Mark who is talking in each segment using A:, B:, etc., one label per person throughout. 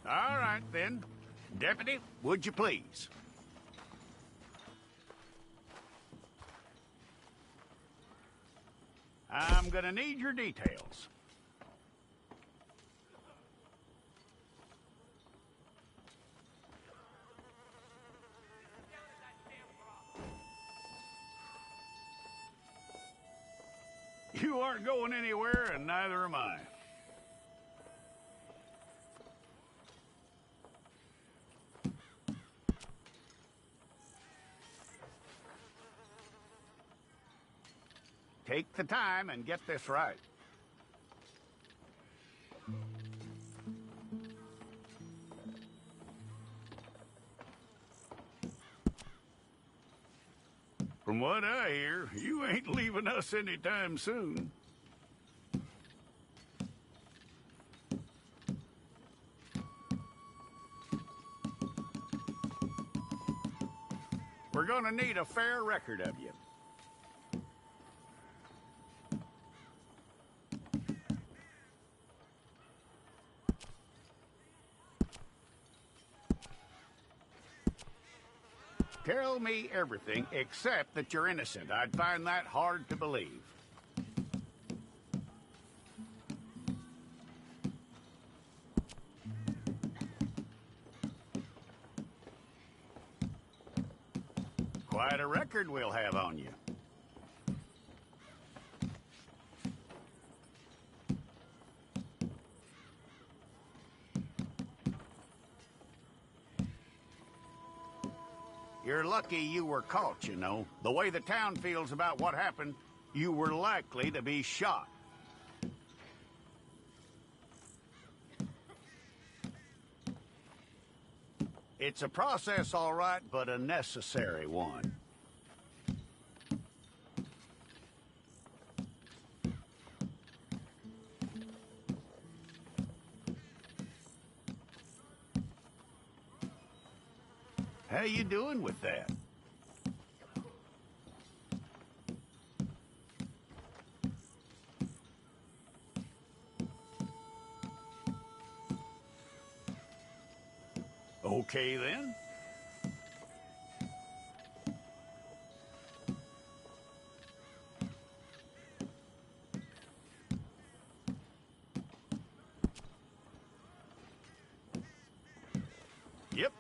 A: All right, then. Deputy, would you please? I'm gonna need your details. You aren't going anywhere, and neither am I. Take the time and get this right. From what I hear, you ain't leaving us anytime soon. We're gonna need a fair record of you. Tell me everything except that you're innocent. I'd find that hard to believe. Quite a record we'll have on you. You're lucky you were caught, you know. The way the town feels about what happened, you were likely to be shot. It's a process, all right, but a necessary one. How you doing with that? Okay, then. Yep.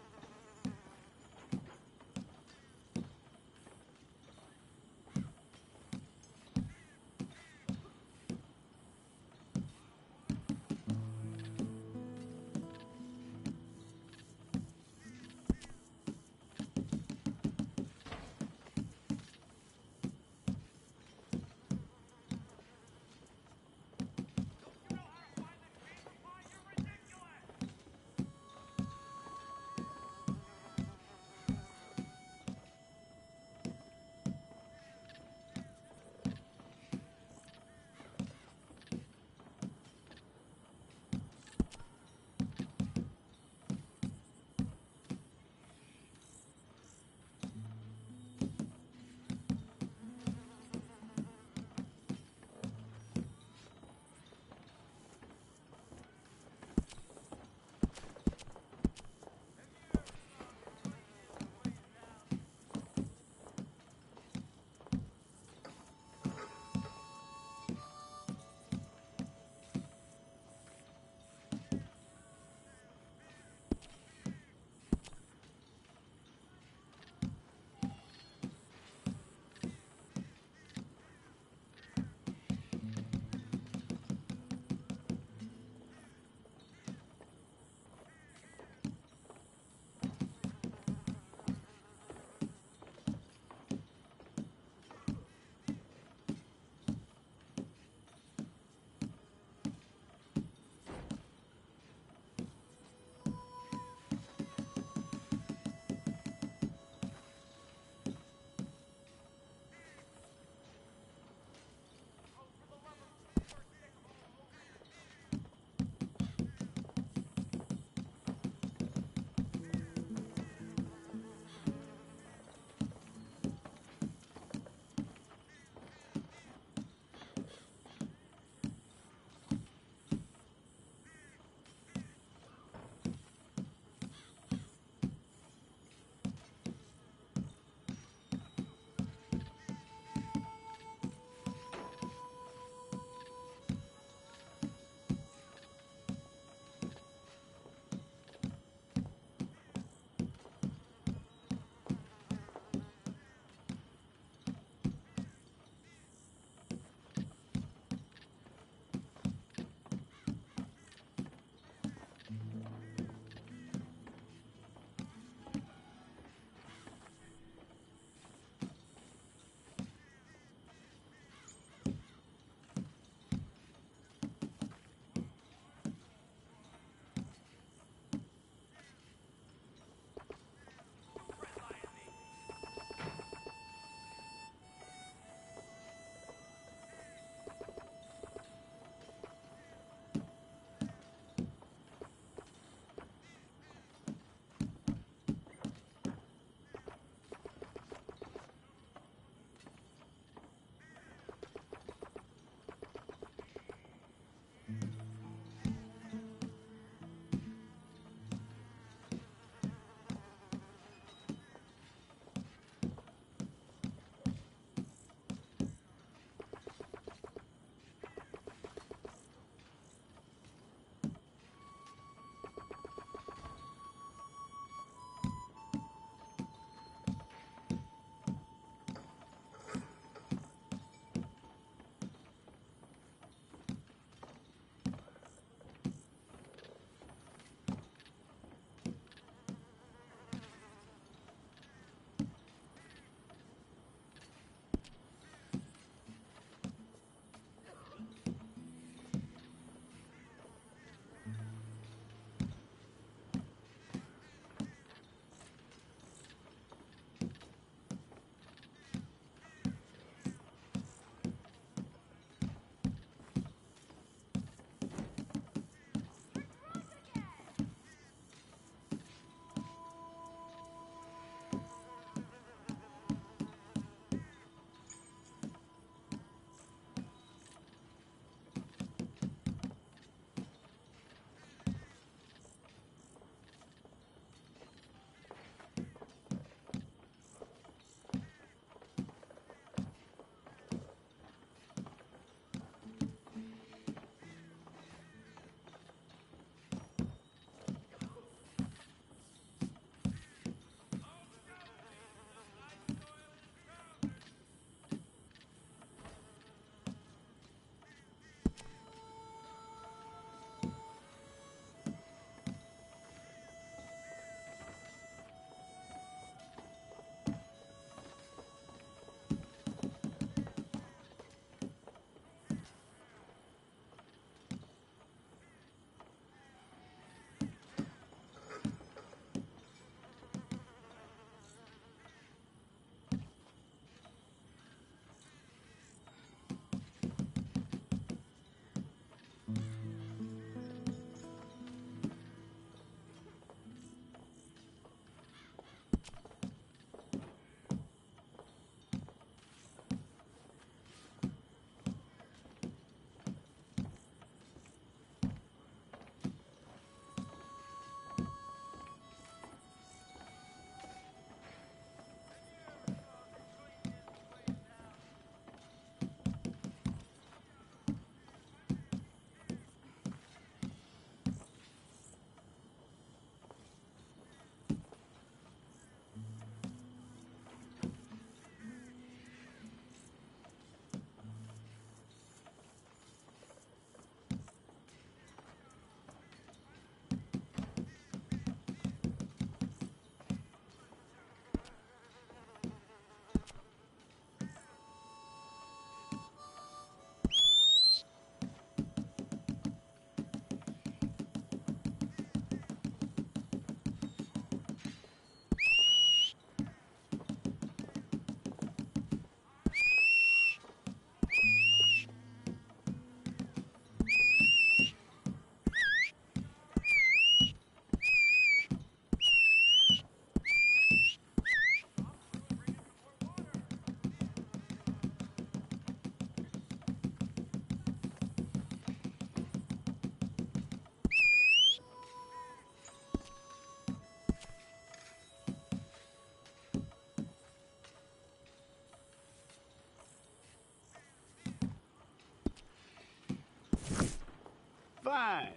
A: Fine.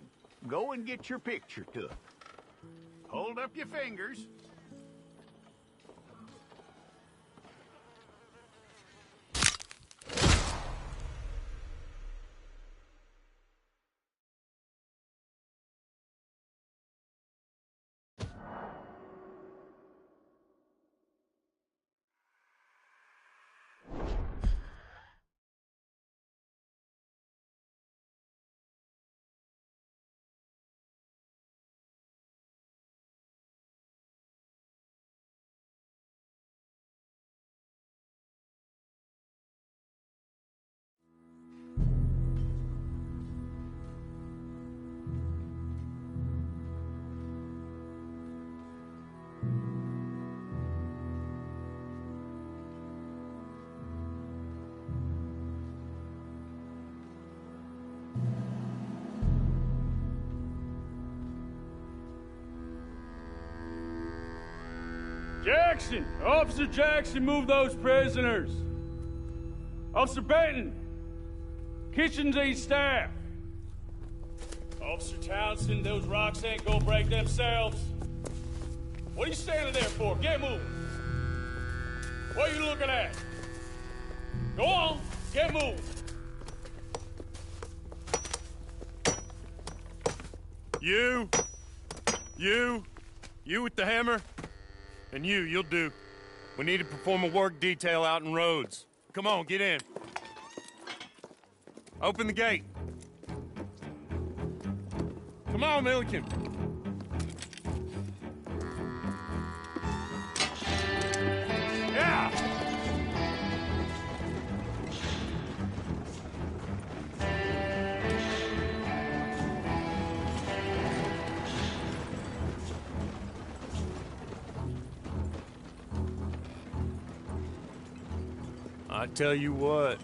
A: Go and get your picture took. Hold up your fingers.
B: Jackson! Officer Jackson, move those prisoners! Officer Benton! Kitchens ain't staff! Officer Townsend, those rocks ain't gonna break themselves. What are you standing there for? Get moving! What are you looking at? Go on, get moving!
C: You with the hammer? And you'll do. We need to perform a work detail out in Rhodes. Come on, get in. Open the gate. Come on, Milliken. Yeah! I tell you what,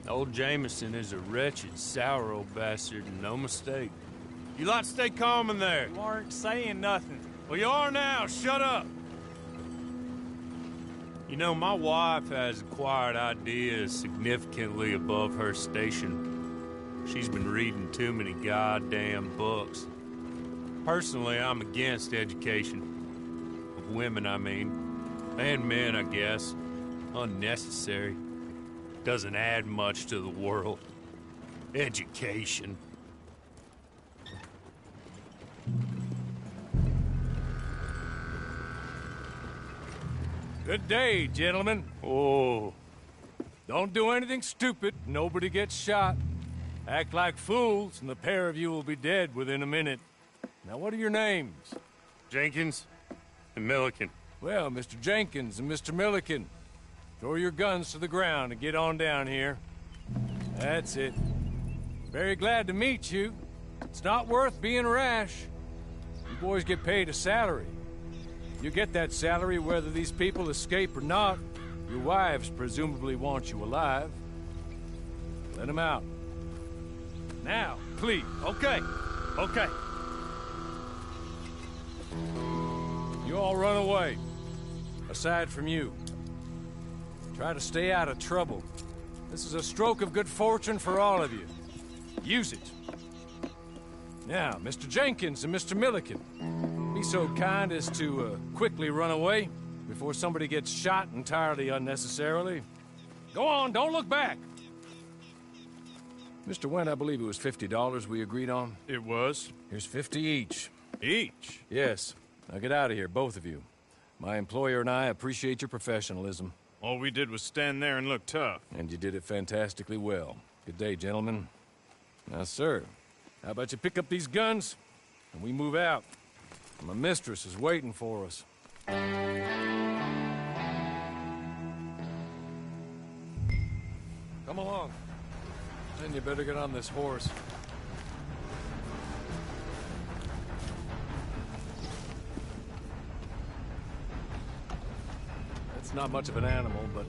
C: old Jameson is a wretched, sour old bastard, and no mistake. You lot stay calm in there.
D: You aren't saying nothing.
C: Well, you are now. Shut up. You know, my wife has acquired ideas significantly above her station. She's been reading too many goddamn books. Personally, I'm against education. Of women, I mean. And men, I guess. Unnecessary. Doesn't add much to the world. Education.
D: Good day, gentlemen.
C: Oh.
D: Don't do anything stupid. Nobody gets shot. Act like fools, and the pair of you will be dead within a minute. Now, what are your names?
C: Jenkins and Milliken.
D: Well, Mr. Jenkins and Mr. Milliken, throw your guns to the ground and get on down here. That's it. Very glad to meet you. It's not worth being rash. You boys get paid a salary. You get that salary whether these people escape or not. Your wives presumably want you alive. Let them out. Now, please.
C: Okay.
D: You all run away. Aside from you. Try to stay out of trouble. This is a stroke of good fortune for all of you. Use it. Now, Mr. Jenkins and Mr. Milliken, be so kind as to quickly run away before somebody gets shot entirely unnecessarily. Go on, don't look back. Mr. Wendt, I believe it was $50 we agreed on.
C: It was.
D: Here's 50 each.
C: Each?
D: Yes. Now get out of here, both of you. My employer and I appreciate your professionalism.
C: All we did was stand there and look tough.
D: And you did it fantastically well. Good day, gentlemen. Now, sir, how about you pick up these guns, and we move out? My mistress is waiting for us. Come along. Then you better get on this horse. It's not much of an animal, but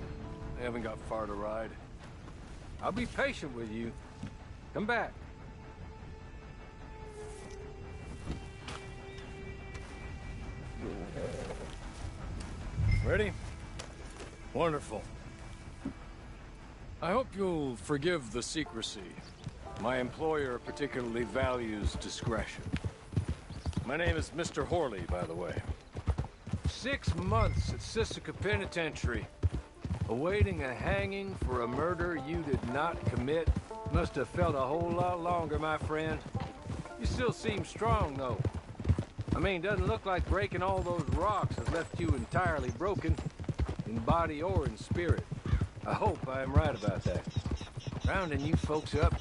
D: they haven't got far to ride. I'll be patient with you. Come back. Ready? Wonderful. I hope you'll forgive the secrecy. My employer particularly values discretion. My name is Mr. Horley, by the way. 6 months at Sisika Penitentiary, awaiting a hanging for a murder you did not commit. Must have felt a whole lot longer, my friend. You still seem strong, though. I mean, doesn't look like breaking all those rocks has left you entirely broken, in body or in spirit. I hope I am right about that. Rounding you folks up,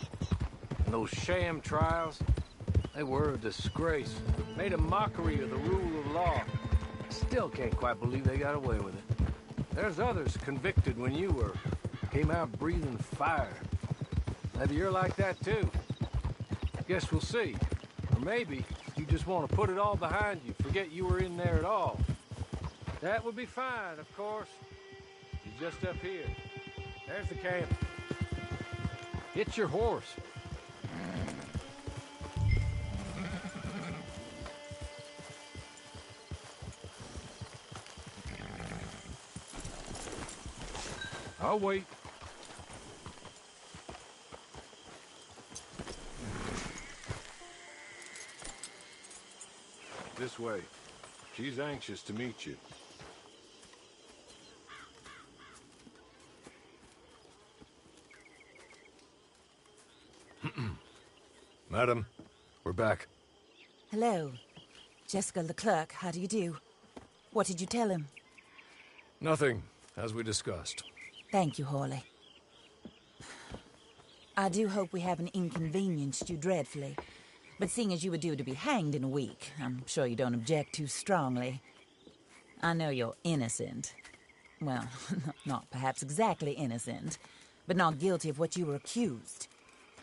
D: and those sham trials, they were a disgrace. Made a mockery of the rule of law. Still can't quite believe they got away with it. There's others convicted when you were. Came out breathing fire. Maybe you're like that too. Guess we'll see. Or maybe you just want to put it all behind you, forget you were in there at all. That would be fine, of course. You're just up here. There's the camp. Get your horse. I'll wait. This way. She's anxious to meet you. Madam, we're back.
E: Hello. Jessica Leclerc, how do you do? What did you tell him?
D: Nothing, as we discussed.
E: Thank you, Horley. I do hope we haven't inconvenienced you dreadfully. But seeing as you were due to be hanged in a week, I'm sure you don't object too strongly. I know you're innocent. Well, not perhaps exactly innocent, but not guilty of what you were accused.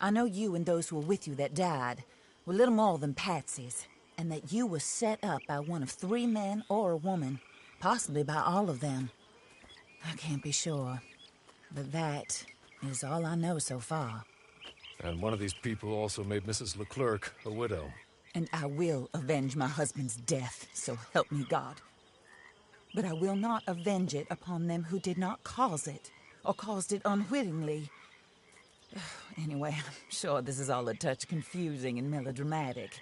E: I know you and those who were with you that died were little more than patsies, and that you were set up by one of 3 men or a woman, possibly by all of them. I can't be sure, but that is all I know so far.
D: And one of these people also made Mrs. Leclerc a widow.
E: And I will avenge my husband's death, so help me God. But I will not avenge it upon them who did not cause it, or caused it unwittingly. Anyway, I'm sure this is all a touch confusing and melodramatic.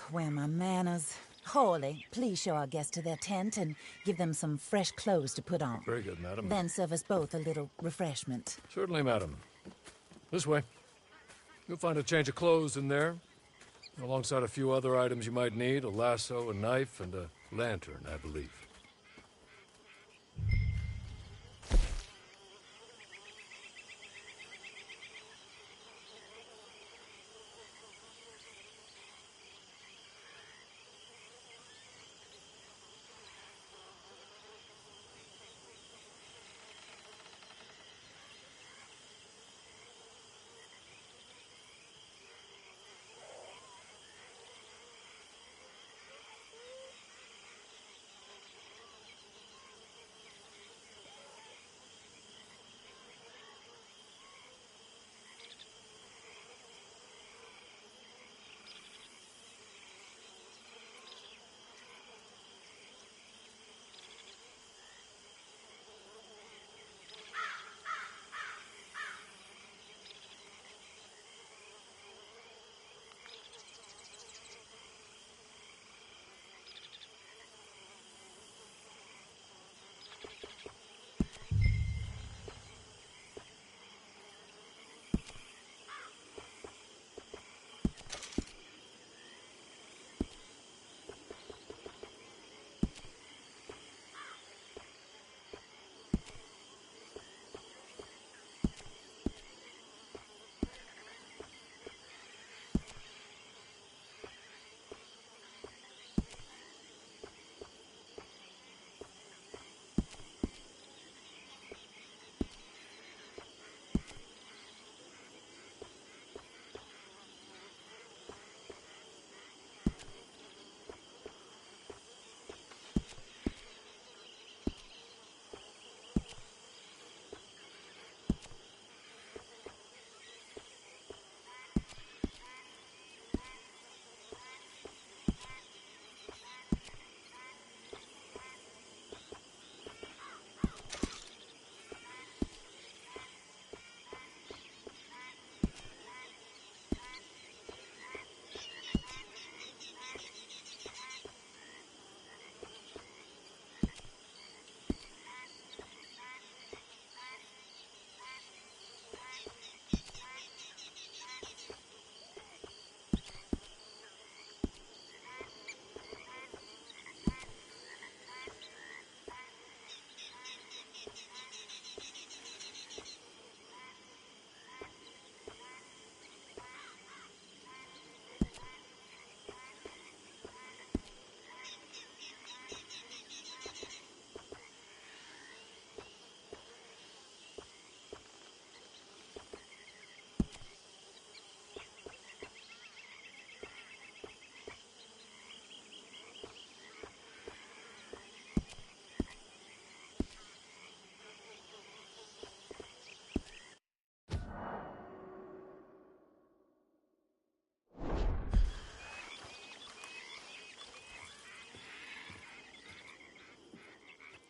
E: Where are my manners? Horley, please show our guests to their tent and give them some fresh clothes to put on.
D: Very good, madam.
E: Then serve us both a little refreshment.
D: Certainly, madam. This way. You'll find a change of clothes in there, alongside a few other items you might need, a lasso, a knife, and a lantern, I believe.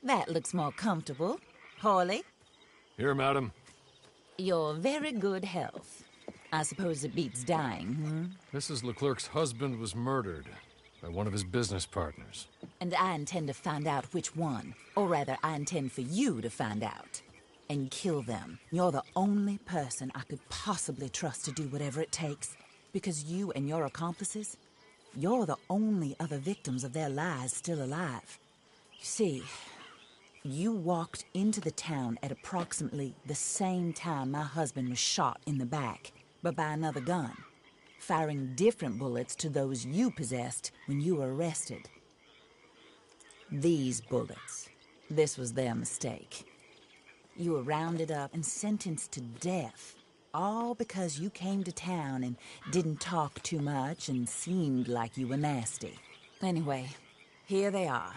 E: That looks more comfortable. Hawley,
D: Here, madam.
E: your very good health. I suppose it beats dying, hmm?
D: Mrs. Leclerc's husband was murdered by one of his business partners.
E: And I intend to find out which one. Or rather, I intend for you to find out. And kill them. You're the only person I could possibly trust to do whatever it takes. Because you and your accomplices, you're the only other victims of their lies still alive. You see, you walked into the town at approximately the same time my husband was shot in the back, but by another gun, firing different bullets to those you possessed when you were arrested. These bullets, this was their mistake. You were rounded up and sentenced to death, all because you came to town and didn't talk too much and seemed like you were nasty. Anyway, here they are,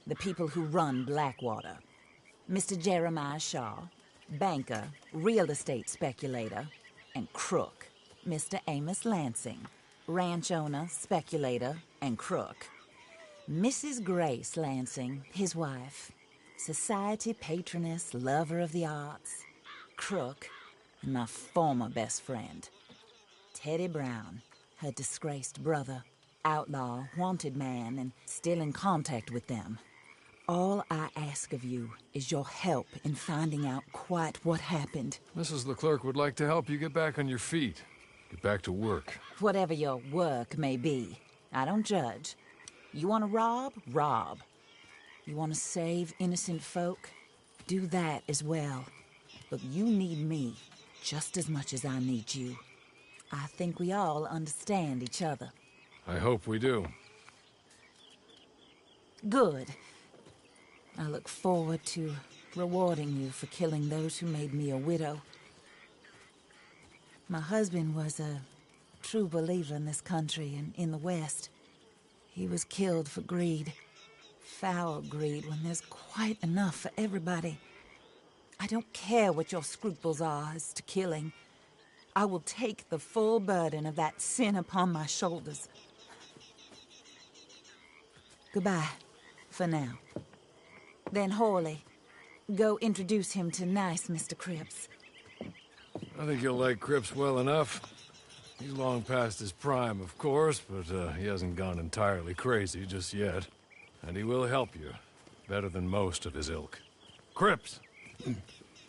E: the people who run Blackwater. Mr. Jeremiah Shaw, banker, real estate speculator, and crook. Mr. Amos Lansing, ranch owner, speculator, and crook. Mrs. Grace Lansing, his wife, society patroness, lover of the arts, crook, and my former best friend. Teddy Brown, her disgraced brother, outlaw, wanted man, and still in contact with them. All I ask of you is your help in finding out quite what happened.
D: Mrs. Leclerc would like to help you get back on your feet. Get back to work.
E: Whatever your work may be, I don't judge. You want to rob? Rob. You want to save innocent folk? Do that as well. But you need me just as much as I need you. I think we all understand each other.
D: I hope we do.
E: Good. I look forward to rewarding you for killing those who made me a widow. My husband was a true believer in this country and in the West. He was killed for greed. Foul greed when there's quite enough for everybody. I don't care what your scruples are as to killing. I will take the full burden of that sin upon my shoulders. Goodbye, for now. Then Hawley, go introduce him to nice Mr. Cripps.
D: I think you'll like Cripps well enough. He's long past his prime, of course, but he hasn't gone entirely crazy just yet. And he will help you, better than most of his ilk. Cripps!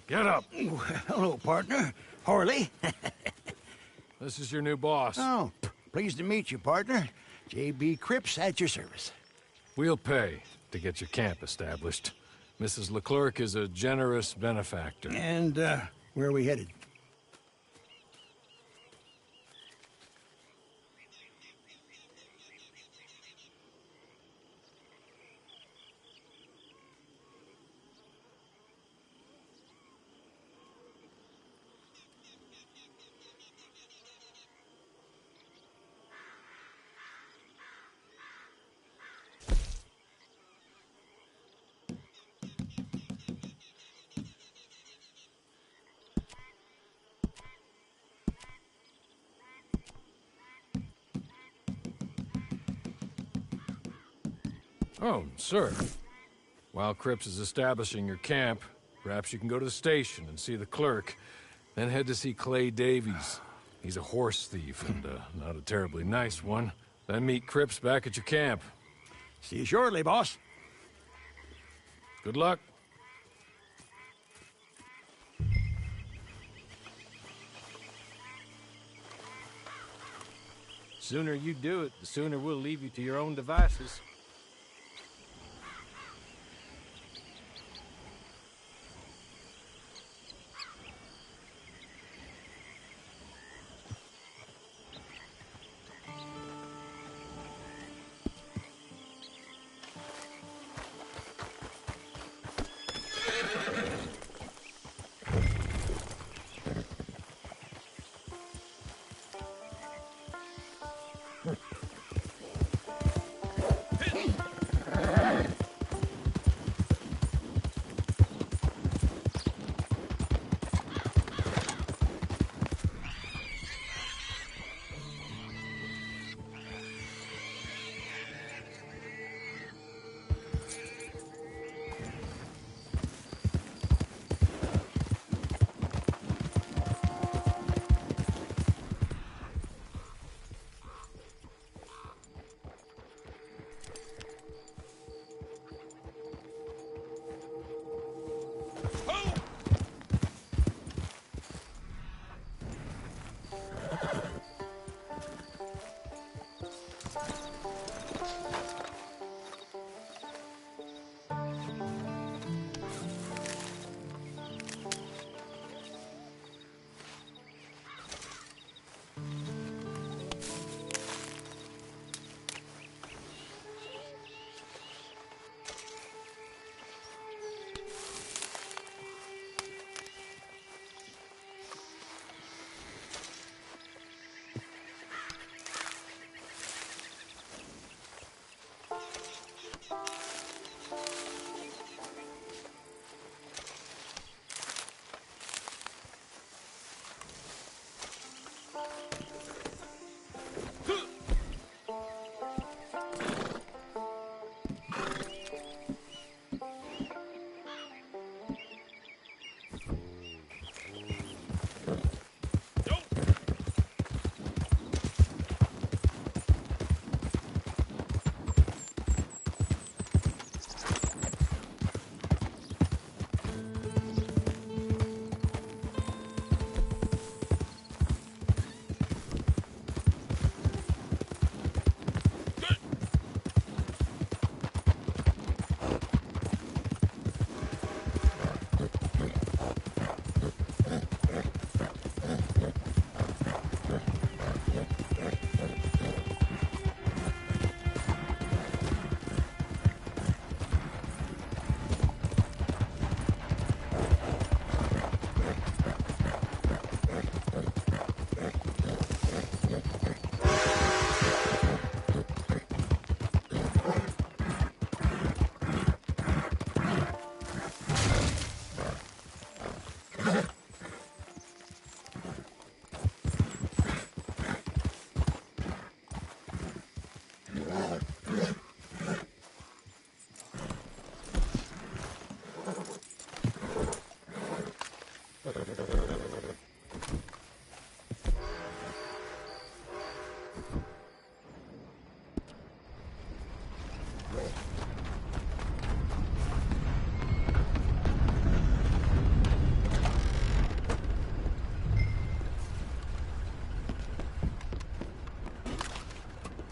D: Get up!
F: Hello, partner. Hawley.
D: This is your new boss.
F: Oh, pleased to meet you, partner. J.B. Cripps at your service.
D: We'll pay to get your camp established. Mrs. Leclerc is a generous benefactor.
F: And, where are we headed?
D: Oh, sir. While Cripps is establishing your camp, perhaps you can go to the station and see the clerk, then head to see Clay Davies. He's a horse thief, and not a terribly nice one. Then meet Cripps back at your camp.
F: See you shortly, boss.
D: Good luck.
G: Sooner you do it, the sooner we'll leave you to your own devices.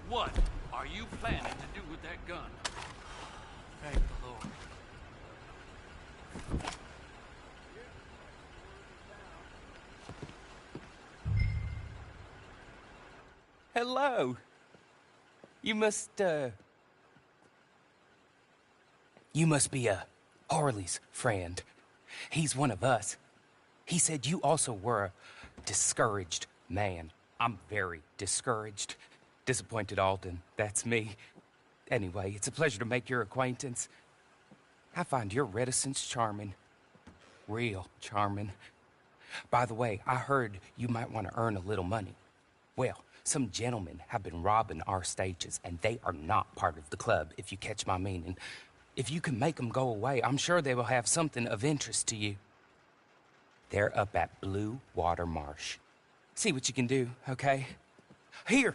H: What are you planning to do with that gun? Thank the Lord.
I: Hello. You must be Harley's friend. He's one of us. He said you also were a discouraged man. I'm very discouraged. Disappointed Alden, that's me. Anyway, it's a pleasure to make your acquaintance. I find your reticence charming. Real charming. By the way, I heard you might want to earn a little money. Well, some gentlemen have been robbing our stages, and they are not part of the club, if you catch my meaning. If you can make them go away, I'm sure they will have something of interest to you. They're up at Blue Water Marsh. See what you can do, okay? Here,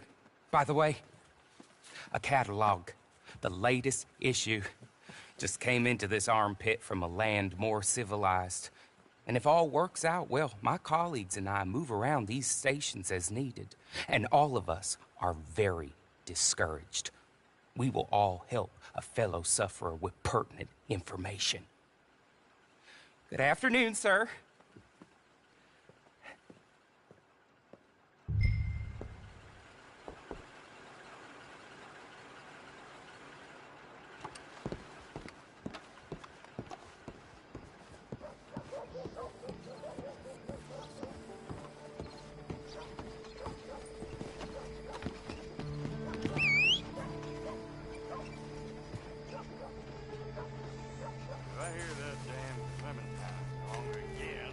I: by the way, a catalog. The latest issue. Just came into this armpit from a land more civilized. And if all works out, well, my colleagues and I move around these stations as needed. And all of us are very discouraged. We will all help a fellow sufferer with pertinent information. Good afternoon, sir.
A: I hear that damn Clementine longer again.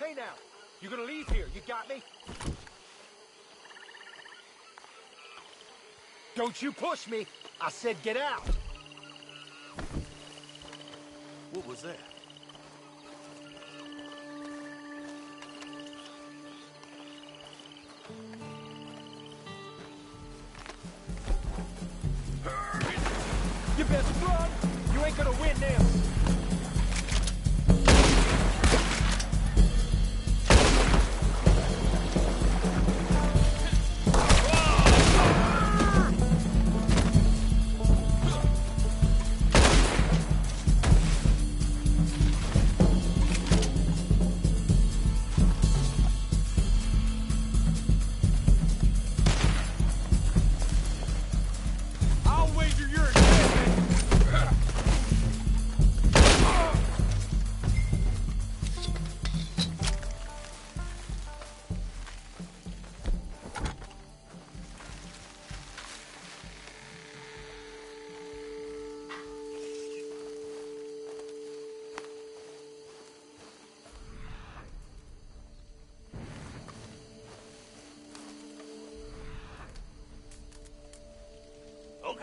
J: Hey now, you gonna leave here, you got me? Don't you push me! I said get out!
K: What was that?
J: You best run! You ain't gonna win this!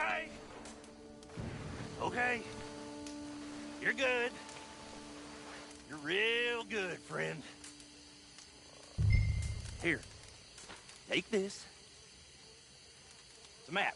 K: okay? Okay. You're good. You're real good, friend. Here. Take this. It's a map.